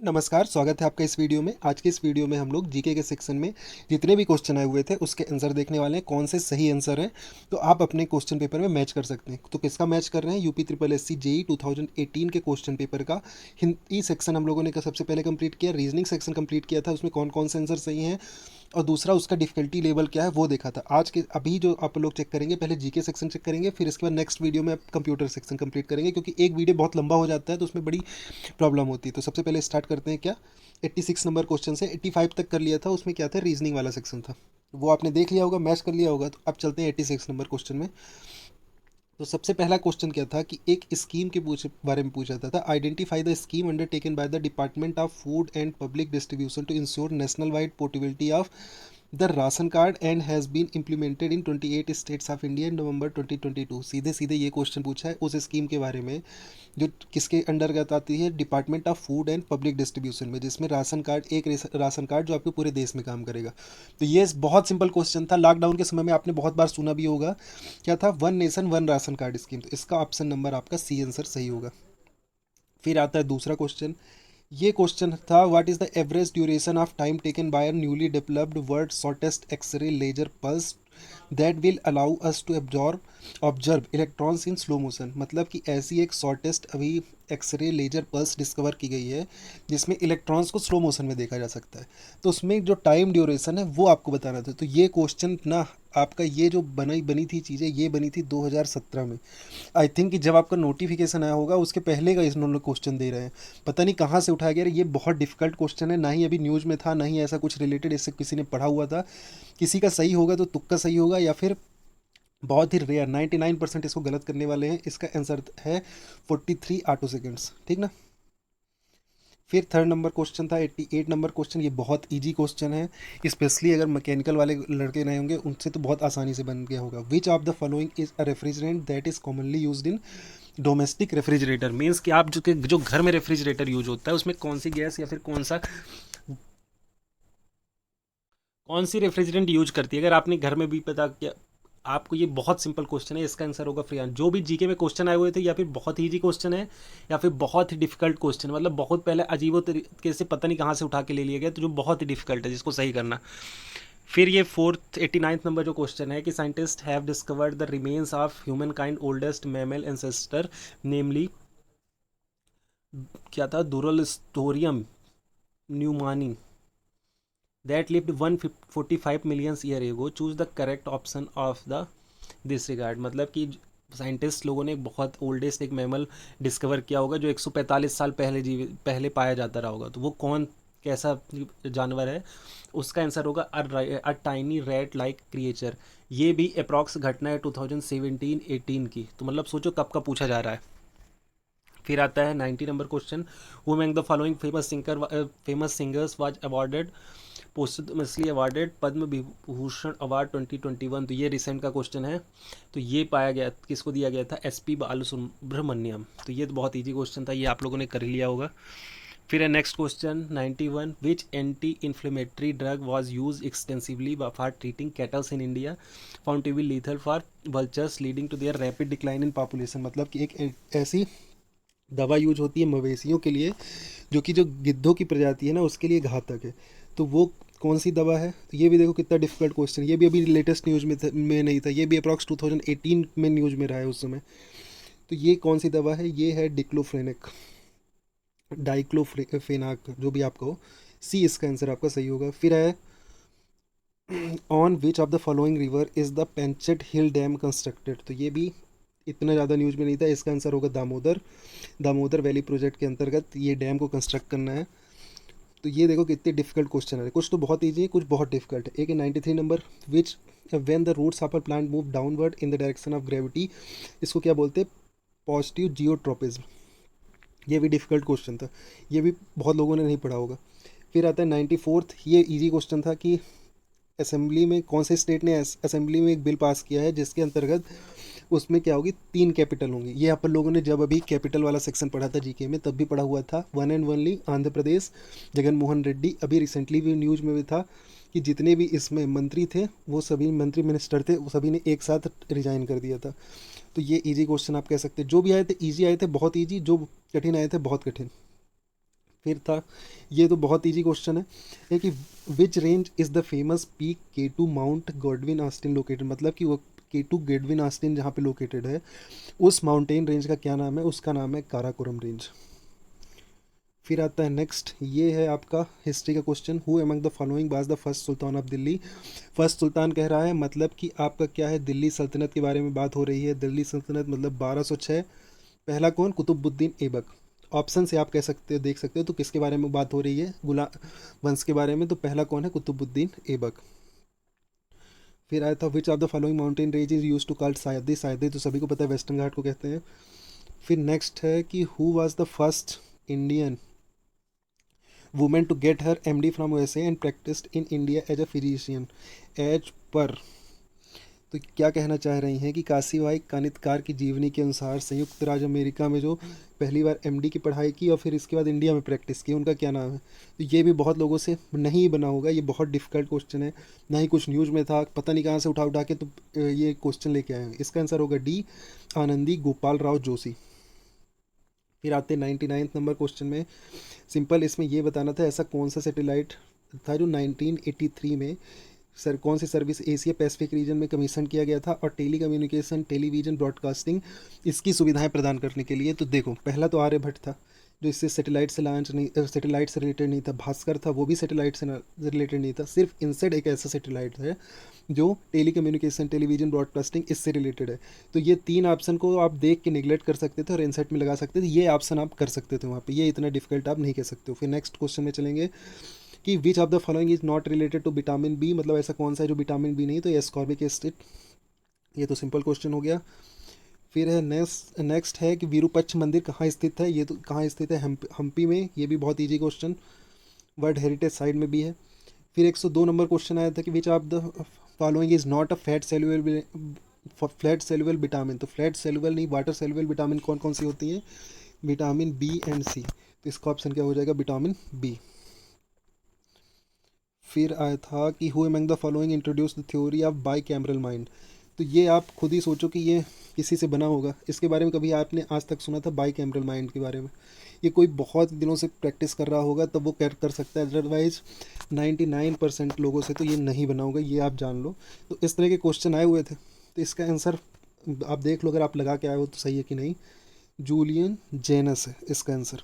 नमस्कार, स्वागत है आपका इस वीडियो में। आज के इस वीडियो में हम लोग जीके के सेक्शन में जितने भी क्वेश्चन आए हुए थे उसके आंसर देखने वाले हैं, कौन से सही आंसर हैं तो आप अपने क्वेश्चन पेपर में मैच कर सकते हैं। तो किसका मैच कर रहे हैं? UP triple S C JE 2018 के क्वेश्चन पेपर का हिंदी सेक्शन हम लोगों ने सबसे पहले कंप्लीट किया, रीजनिंग सेक्शन कंप्लीट किया था, उसमें कौन कौन से आंसर सही हैं और दूसरा उसका डिफिकल्टी लेवल क्या है वो देखा था। आज के अभी जो आप लोग चेक करेंगे, पहले जीके सेक्शन चेक करेंगे, फिर इसके बाद नेक्स्ट वीडियो में आप कंप्यूटर सेक्शन कंप्लीट करेंगे, क्योंकि एक वीडियो बहुत लंबा हो जाता है तो उसमें बड़ी प्रॉब्लम होती है। तो सबसे पहले स्टार्ट करते हैं क्या, 86 नंबर क्वेश्चन से। 85 तक कर लिया था, उसमें क्या था, रीजनिंग वाला सेक्शन था, वो आपने देख लिया होगा, मैच कर लिया होगा। तो अब चलते हैं 86 नंबर क्वेश्चन में। तो सबसे पहला क्वेश्चन क्या था कि एक स्कीम के बारे में पूछा था identify the scheme undertaken by the department of food and public distribution to ensure national wide portability of the ration card and has been implemented in 28 states of India in November 2022। सीधे सीधे ये question पूछा है उस scheme के बारे में जो किसके अंडरगत आती है, department of food and public distribution में, जिसमें राशन कार्ड एक राशन कार्ड जो आपके पूरे देश में काम करेगा। तो ये बहुत सिंपल क्वेश्चन था, लॉकडाउन के समय में आपने बहुत बार सुना भी होगा। क्या था? One nation one ration card scheme. तो इसका ऑप्शन नंबर आपका सी आंसर सही होगा। फिर आता है दूसरा क्वेश्चन। ये क्वेश्चन था what is the average duration of time taken by a newly developed world shortest x-ray laser pulse that will allow us to observe electrons in slow motion. मतलब कि ऐसी एक शॉर्टेस्ट अभी एक्सरे लेजर पल्स डिस्कवर की गई है जिसमें electrons को स्लो मोशन में देखा जा सकता है। तो उसमें जो टाइम ड्यूरेशन है वो आपको बताना था। तो ये क्वेश्चन ना आपका, ये जो बनी थी चीज़ें, ये बनी थी 2017 में। आई थिंक कि जब आपका नोटिफिकेशन आया होगा उसके पहले का इन्होंने क्वेश्चन दे रहे हैं। पता नहीं कहाँ से उठाया गया। ये बहुत डिफिकल्ट क्वेश्चन है, ना ही अभी न्यूज़ में था, ना ही ऐसा कुछ रिलेटेड इससे किसी ने पढ़ा हुआ था। किसी का सही होगा तो तुक्का सही होगा, या फिर बहुत ही रेयर 99% इसको गलत करने वाले हैं। इसका आंसर है 43 ऑटो सेकेंड्स, ठीक ना। फिर थर्ड नंबर क्वेश्चन था 88 नंबर क्वेश्चन। ये बहुत इजी क्वेश्चन है, स्पेशली अगर मैकेनिकल वाले लड़के रहे होंगे उनसे तो बहुत आसानी से बन गया होगा। विच of the following is a refrigerant that is commonly used in domestic refrigerator. Means कि आप जो घर में रेफ्रिजरेटर यूज होता है उसमें कौन सी गैस या फिर कौन सी रेफ्रिजरेंट यूज करती है। अगर आपने घर में भी पता किया आपको, ये बहुत सिंपल क्वेश्चन है, इसका आंसर होगा फ्रियान। जो भी जीके में क्वेश्चन आए हुए थे या फिर बहुत इजी क्वेश्चन है या फिर बहुत ही डिफिकल्ट क्वेश्चन, मतलब बहुत पहले अजीबो तरीके से पता नहीं कहाँ से उठा के ले लिया गया, तो जो बहुत ही डिफिकल्ट है जिसको सही करना। फिर ये फोर्थ 89th नंबर जो क्वेश्चन है कि scientist have discovered the remains of human kind oldest mammal ancestor namely, क्या था, दुरलस्टोरियम न्यूमानी that lived 145 million year ago. Choose the correct option of the disregard। मतलब कि साइंटिस्ट लोगों ने एक बहुत ओल्डेस्ट एक मैमल डिस्कवर किया होगा जो 145 साल पहले पाया जाता रहा होगा। तो वो कौन, कैसा जानवर है? उसका आंसर होगा a tiny rat like creature. ये भी अप्रॉक्स घटना है 2017-18 की। तो मतलब सोचो कब का पूछा जा रहा है। फिर आता है 90 number question. Who among the following famous singers was awarded posthumously awarded Padma Vibhushan award 2021। तो ये रिसेंट का क्वेश्चन है। तो ये पाया गया, किसको दिया गया था? एसपी बालसुब्रमण्यम। तो ये तो बहुत इजी क्वेश्चन था, ये आप लोगों ने कर ही लिया होगा। फिर है next question 91। Which anti inflammatory drug was use extensively for treating cattles in India found to be lethal for vultures leading to their rapid decline in population. मतलब कि एक ऐसी दवा यूज होती है मवेशियों के लिए जो कि जो गिद्धों की प्रजाति है ना उसके लिए घातक है। तो वो कौन सी दवा है? तो ये भी देखो कितना डिफिकल्ट क्वेश्चन। ये भी अभी लेटेस्ट न्यूज़ में नहीं था, ये भी अप्रॉक्स 2018 में न्यूज़ में रहा है उस समय। तो ये कौन सी दवा है? ये है डिक्लोफेनेक, डाइक्लोफेनाक, जो भी आपका हो। सी इसका आंसर आपका सही होगा। फिर है on which of the following river is the Panchet hill dam constructed. तो ये भी इतना ज़्यादा न्यूज़ में नहीं था, इसका आंसर होगा दामोदर। दामोदर वैली प्रोजेक्ट के अंतर्गत ये डैम को कंस्ट्रक्ट करना है। तो ये देखो कितने डिफिकल्ट क्वेश्चन है, कुछ तो बहुत ईजी है, कुछ बहुत डिफिकल्ट है। एक है 93 नंबर। Which when the roots of a plant move downward in the direction of gravity, इसको क्या बोलते हैं? Positive geotropism. ये भी डिफिकल्ट क्वेश्चन था, ये भी बहुत लोगों ने नहीं पढ़ा होगा। फिर आता है 94th। ये इजी क्वेश्चन था कि असेंबली में कौन से स्टेट ने असेंबली में एक बिल पास किया है जिसके अंतर्गत उसमें क्या होगी, 3 कैपिटल होंगी। ये अपन लोगों ने जब अभी कैपिटल वाला सेक्शन पढ़ा था जीके में तब भी पढ़ा हुआ था। One and only Andhra Pradesh, Jagan Mohan Reddy. अभी रिसेंटली भी न्यूज़ में भी था कि जितने भी इसमें मंत्री थे वो सभी मंत्री मिनिस्टर थे, वो सभी ने एक साथ रिजाइन कर दिया था। तो ये इजी क्वेश्चन आप कह सकते हैं। जो भी आए थे इजी आए थे, बहुत इजी, जो कठिन आए थे बहुत कठिन। फिर था, ये तो बहुत इजी क्वेश्चन है कि which range is the famous peak K2 mount Godwin Austen located, मतलब कि वो K2 गॉडविन ऑस्टिन जहाँ पे लोकेटेड है उस माउंटेन रेंज का क्या नाम है, उसका नाम है काराकोरम रेंज। फिर आता है नेक्स्ट, ये है आपका हिस्ट्री का question, who among the following was the first sultan of Delhi. First सुल्तान कह रहा है, मतलब कि आपका क्या है, दिल्ली सल्तनत के बारे में बात हो रही है। दिल्ली सल्तनत मतलब 1206। पहला कौन, कुतुबुद्दीन ऐबक। ऑप्शन से आप कह सकते हो, देख सकते हो तो किसके बारे में बात हो रही है, गुला वंश के बारे में, तो पहला कौन है, कुतुबुद्दीन ऐबक। फिर आया था, which of the following mountain range is use to called Sahyadri. Sahyadri तो सभी को पता है, वेस्टर्न घाट को कहते हैं। फिर नेक्स्ट है कि who was the first Indian women to get her MD from USA and practised in India as a physician. As per, तो क्या कहना चाह रही हैं कि काशीबाई कानितकार की जीवनी के अनुसार संयुक्त राज्य अमेरिका में जो पहली बार MD की पढ़ाई की और फिर इसके बाद इंडिया में प्रैक्टिस की, उनका क्या नाम है। तो ये भी बहुत लोगों से नहीं बना होगा, ये बहुत डिफिकल्ट क्वेश्चन है, ना ही कुछ न्यूज़ में था, पता नहीं कहाँ से उठा उठा के तो ये क्वेश्चन लेके आए हैं। इसका आंसर होगा डी, आनंदी गोपाल राव जोशी। फिर आते 99 नंबर क्वेश्चन में, सिंपल इसमें ये बताना था ऐसा कौन सा सैटेलाइट था जो 1983 में सर कौन सी सर्विस एशिया पैसिफिक रीजन में कमीशन किया गया था और टेली कम्युनिकेशन टेलीविज़न ब्रॉडकास्टिंग इसकी सुविधाएं प्रदान करने के लिए। तो देखो, पहला तो आर्यभट्ट था जो इससे सैटेलाइट से लॉन्च नहीं, सैटेलाइट से रिलेटेड नहीं था। भास्कर था, वो भी सैटेलाइट से रिलेटेड नहीं था। सिर्फ इनसेट एक ऐसा सैटेलाइट है जो टेली कम्युनिकेशन टेलीविजन ब्रॉडकास्टिंग इससे रिलेटेड है। तो ये तीन ऑप्शन को आप देख के निगलेक्ट कर सकते थे और इनसेट में लगा सकते थे, ये ऑप्शन आप कर सकते थे वहाँ पे, ये इतना डिफिकल्ट आप नहीं कह सकते हो। फिर नेक्स्ट क्वेश्चन में चलेंगे कि which of the following is not related to vitamin B, मतलब ऐसा कौन सा है जो विटामिन बी नहीं, तो एस्कॉर्बिक एसिड। ये तो सिंपल क्वेश्चन हो गया। फिर है नेक्स्ट है कि विरूपक्ष मंदिर कहाँ स्थित है, ये तो कहाँ स्थित है, हम्पी में, ये भी बहुत easy question, world heritage site में भी है। फिर 102 नंबर क्वेश्चन आया था कि which of the following is not a fat soluble vitamin. तो फ्लैट सेलुअल नहीं, वाटर सेलुअल विटामिन कौन कौन सी होती हैं, विटामिन बी एंड सी, तो इसका ऑप्शन क्या हो जाएगा, विटामिन बी। फिर आया था कि who among the following introduce the theory of by cameral mind. तो ये आप खुद ही सोचो कि ये किसी से बना होगा, इसके बारे में कभी आपने आज तक सुना था बाई कैमरल माइंड के बारे में। ये कोई बहुत दिनों से प्रैक्टिस कर रहा होगा तब वो कर सकता है, अदरवाइज 99% लोगों से तो ये नहीं बना होगा, ये आप जान लो। तो इस तरह के क्वेश्चन आए हुए थे, तो इसका आंसर आप देख लो, अगर आप लगा के आए हो तो सही है कि नहीं, जूलियन जेनस है इसका आंसर।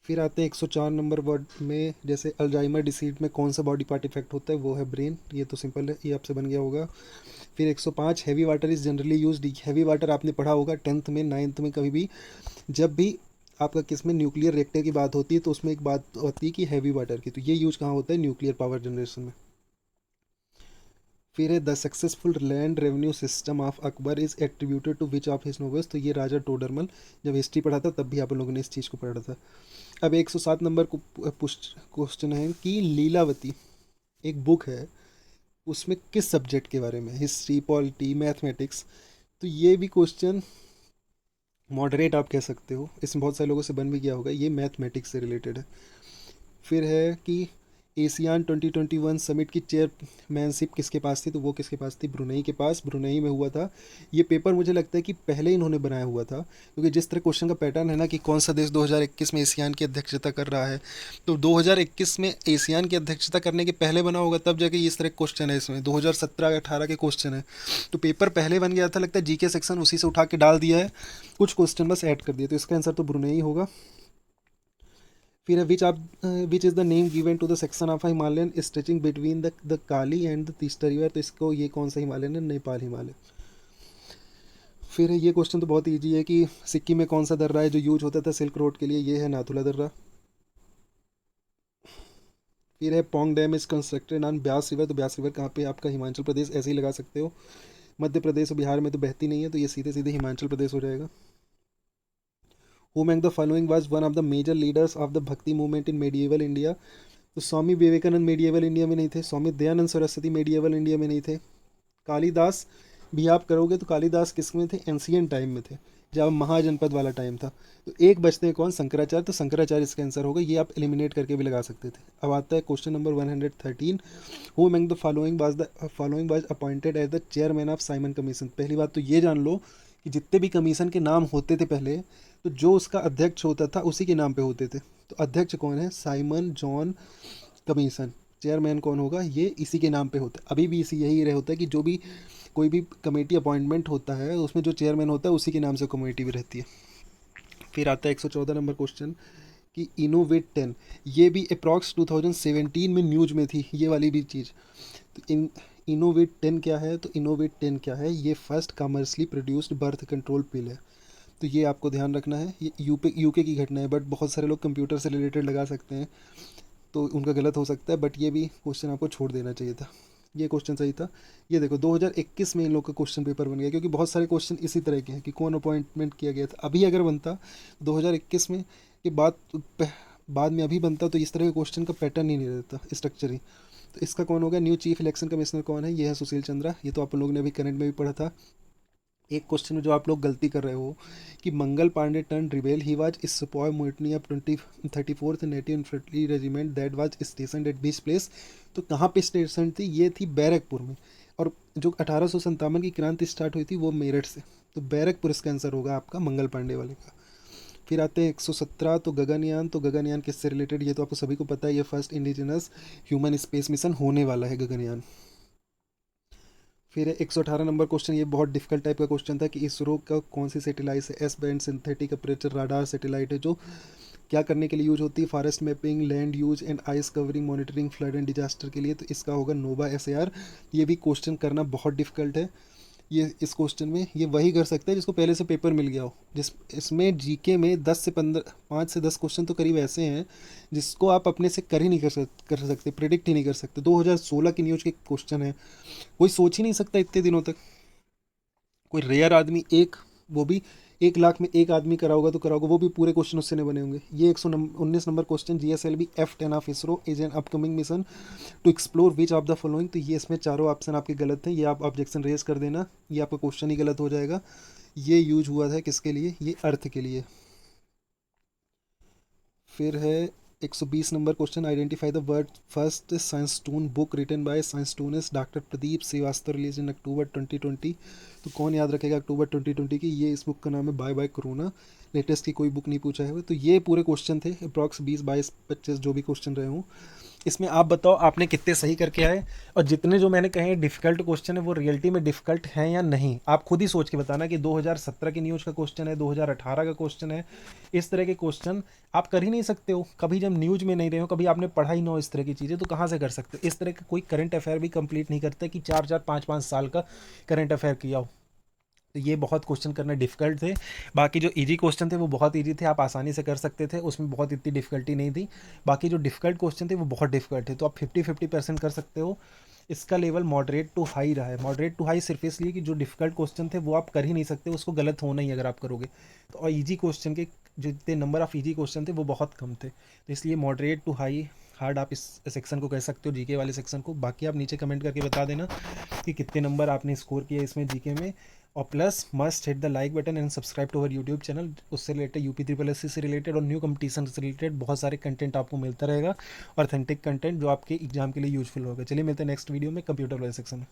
फिर आते हैं 104 नंबर वर्ड में, जैसे अल्जाइमर डिसीज में कौन सा बॉडी पार्ट इफेक्ट होता है, वो है ब्रेन। ये तो सिंपल है, ये आपसे बन गया होगा। फिर 105, heavy water is generally used. Heavy water आपने पढ़ा होगा 10th में 9th में, कभी भी जब भी आपका किस में न्यूक्लियर रिएक्टर की बात होती है तो उसमें एक बात होती है कि हैवी वाटर की, तो ये यूज कहाँ होता है, न्यूक्लियर पावर जनरेशन में। फिर है the successful land revenue system of Akbar is attributed to which of his nobles. तो ये राजा टोडरमल, जब हिस्ट्री पढ़ा था तब भी आप लोगों ने इस चीज़ को पढ़ा था। अब 107 नंबर को क्वेश्चन है कि लीलावती एक बुक है, उसमें किस सब्जेक्ट के बारे में, हिस्ट्री, पॉलिटी, मैथमेटिक्स। तो ये भी क्वेश्चन मॉडरेट आप कह सकते हो, इसमें बहुत सारे लोगों से बन भी गया होगा, ये मैथमेटिक्स से रिलेटेड है। फिर है कि एशियान 2021 समिट की चेयरमैनशिप किसके पास थी, तो वो किसके पास थी, ब्रुनई के पास, ब्रुनई में हुआ था। ये पेपर मुझे लगता है कि पहले इन्होंने बनाया हुआ था, क्योंकि जिस तरह क्वेश्चन का पैटर्न है ना कि कौन सा देश 2021 में एशियान की अध्यक्षता कर रहा है, तो 2021 में एशियान की अध्यक्षता करने के पहले बना होगा, तब जाके इस तरह क्वेश्चन है, इसमें 2017-18 के क्वेश्चन है, तो पेपर पहले बन गया था, लगता है जीके सेक्शन उसी से उठा के डाल दिया है, कुछ क्वेश्चन बस ऐड कर दिए, तो इसका आंसर तो ब्रुनई होगा। फिर है which is the name given to the section of Himalayan stretching between the Kali and the Teesta river. तो इसको ये कौन सा हिमालयन है, नेपाल हिमालय। फिर है ये क्वेश्चन तो बहुत ईजी है कि सिक्किम में कौन सा दर्रा है जो यूज होता था सिल्क रोड के लिए, ये है नाथुला दर्रा। फिर है Pong dam is constructed on Beas river. तो ब्यास रिवर कहाँ पे, आपका हिमाचल प्रदेश, ऐसे ही लगा सकते हो, मध्य प्रदेश और बिहार में तो बहती नहीं है, तो ये सीधे सीधे हिमाचल प्रदेश हो जाएगा। Who among the following was one of the major leaders of the bhakti movement in medieval India. तो स्वामी विवेकानंद मेडिएवल इंडिया में नहीं थे, स्वामी दयानंद सरस्वती मेडिएवल इंडिया में नहीं थे, कालिदास भी आप करोगे तो कालिदास किस में थे, एंशियंट टाइम में थे, जब महाजनपद वाला टाइम था। तो एक बचते हैं कौन, शंकराचार्य, तो शंकराचार्य इसका आंसर होगा, ये आप एलिमिनेट करके भी लगा सकते थे। अब आता है question number 113, who among the following was appointed as the chairman of Simon commission. पहली बात तो ये जान लो कि जितने भी कमीशन के नाम होते थे पहले, तो जो उसका अध्यक्ष होता था उसी के नाम पे होते थे। तो अध्यक्ष कौन है? Simon John commission. चेयरमैन कौन होगा? ये इसी के नाम पे होता है। अभी भी इसी यही रहे होता है कि जो भी कोई भी कमेटी अपॉइंटमेंट होता है उसमें जो चेयरमैन होता है उसी के नाम से कमेटी भी रहती है। फिर आता है 114 नंबर क्वेश्चन कि इनोवेट 10, ये भी अप्रॉक्स 2017 में न्यूज में थी ये वाली भी चीज़। तो इनोवेट 10 क्या है? तो इनोवेट 10 क्या है? ये first commercially produced birth control पिल है। तो ये आपको ध्यान रखना है। ये यूके की घटना है, बट बहुत सारे लोग कंप्यूटर से रिलेटेड लगा सकते हैं, तो उनका गलत हो सकता है, बट ये भी क्वेश्चन आपको छोड़ देना चाहिए था। ये क्वेश्चन सही था। ये देखो 2021 में इन लोग का क्वेश्चन पेपर बन गया, क्योंकि बहुत सारे क्वेश्चन इसी तरह के हैं कि कौन अपॉइंटमेंट किया गया था। अभी अगर बनता 2021 में के बाद में अभी बनता, तो इस तरह के क्वेश्चन का पैटर्न ही नहीं रहता, स्ट्रक्चर ही। तो इसका कौन होगा? न्यू चीफ इलेक्शन कमिश्नर कौन है? ये है सुशील चंद्रा। ये तो आप लोगों ने अभी करंट में भी पढ़ा था। एक क्वेश्चन में जो आप लोग गलती कर रहे हो कि Mangal Pandey turn rebel, he was sepoy mutiny of 34th native infantry regiment that was station at beach place. तो कहाँ पे स्टेशन थी? ये थी बैरकपुर में। और जो 1857 की क्रांति स्टार्ट हुई थी वो मेरठ से। तो बैरकपुर इसका आंसर होगा आपका मंगल पांडे वाले का। फिर आते हैं 117, तो गगनयान। तो गगनयान किससे रिलेटेड? ये तो आपको सभी को पता है, ये first indigenous human space mission होने वाला है गगनयान। फिर 118 नंबर क्वेश्चन, ये बहुत डिफिकल्ट टाइप का क्वेश्चन था कि इसरो का कौन सी सैटेलाइट है? S band synthetic aperture radar satellite है, जो क्या करने के लिए यूज होती है? Forest mapping, land use and ice covering, monitoring, flood and disaster के लिए। तो इसका होगा नोवा SAR। ये भी क्वेश्चन करना बहुत डिफिकल्ट है। ये इस क्वेश्चन में ये वही कर सकता है जिसको पहले से पेपर मिल गया हो। इसमें जीके में 5 से 10 क्वेश्चन तो करीब ऐसे हैं जिसको आप अपने से कर ही नहीं कर सकते, प्रिडिक्ट ही नहीं कर सकते। 2016 की न्यूज़ के क्वेश्चन है, कोई सोच ही नहीं सकता इतने दिनों तक। कोई रेयर आदमी, एक वो भी 1 लाख में एक आदमी करा होगा तो करा होगा, वो भी पूरे क्वेश्चन उससे नहीं बने होंगे। ये 119 number question, GSLV F10 of ISRO is an upcoming mission to explore which of the following. तो ये इसमें चारों ऑप्शन आपके गलत हैं, ये आप ऑब्जेक्शन रेज कर देना, ये आपका क्वेश्चन ही गलत हो जाएगा। ये यूज हुआ था किसके लिए? ये अर्थ के लिए। फिर है 120 number question, identify the word first science toon book written by science toonist doctor Pradeep Srivastava, release in October 2020। तो कौन याद रखेगा अक्टूबर 2020 की? ये इस बुक का नाम है बाय बाय कोरोना। लेटेस्ट की कोई बुक नहीं पूछा है। तो ये पूरे क्वेश्चन थे, अप्रॉक्स 20, 22, 25 जो भी क्वेश्चन रहे हों। इसमें आप बताओ आपने कितने सही करके आए, और जितने जो मैंने कहे डिफिकल्ट क्वेश्चन है वो रियलिटी में डिफिकल्ट हैं या नहीं, आप खुद ही सोच के बताना कि 2017 की न्यूज़ का क्वेश्चन है, 2018 का क्वेश्चन है। इस तरह के क्वेश्चन आप कर ही नहीं सकते हो कभी, जब न्यूज़ में नहीं रहे हो, कभी आपने पढ़ा ही ना हो इस तरह की चीज़ें, तो कहाँ से कर सकते हो? इस तरह का कोई करंट अफेयर भी कंप्लीट नहीं करता कि 4-4, 5-5 साल का करंट अफेयर किया हो। तो ये बहुत क्वेश्चन करना डिफिकल्ट थे। बाकी जो इजी क्वेश्चन थे वो बहुत इजी थे, आप आसानी से कर सकते थे, उसमें बहुत इतनी डिफिकल्टी नहीं थी। बाकी जो डिफिकल्ट क्वेश्चन थे वो बहुत डिफिकल्ट थे, तो आप 50-50% कर सकते हो। इसका लेवल मॉडरेट टू हाई रहा है। मॉडरेट टू हाई सिर्फ इसलिए कि जो डिफिकल्ट क्वेश्चन थे वो आप कर ही नहीं सकते, उसको गलत होना ही अगर आप करोगे तो। और ईजी क्वेश्चन के जो जितने नंबर ऑफ ईजी क्वेश्चन थे वो बहुत कम थे, तो इसलिए मॉडरेट टू हाई हार्ड आप इस सेक्शन को कह सकते हो, जीके वाले सेक्शन को। बाकी आप नीचे कमेंट करके बता देना कि कितने नंबर आपने स्कोर किए इसमें जीके में। और plus must hit the like button and subscribe to our YouTube channel. उससे रिलेटेड UP SSC से रिलेटेड और न्यू कंपटीशन से रिलेटेड बहुत सारे कंटेंट आपको मिलता रहेगा, ऑथेंटिक कंटेंट जो आपके एग्जाम के लिए यूजफुल होगा। चलिए मिलते हैं नेक्स्ट वीडियो में कंप्यूटर वाले सेक्शन में।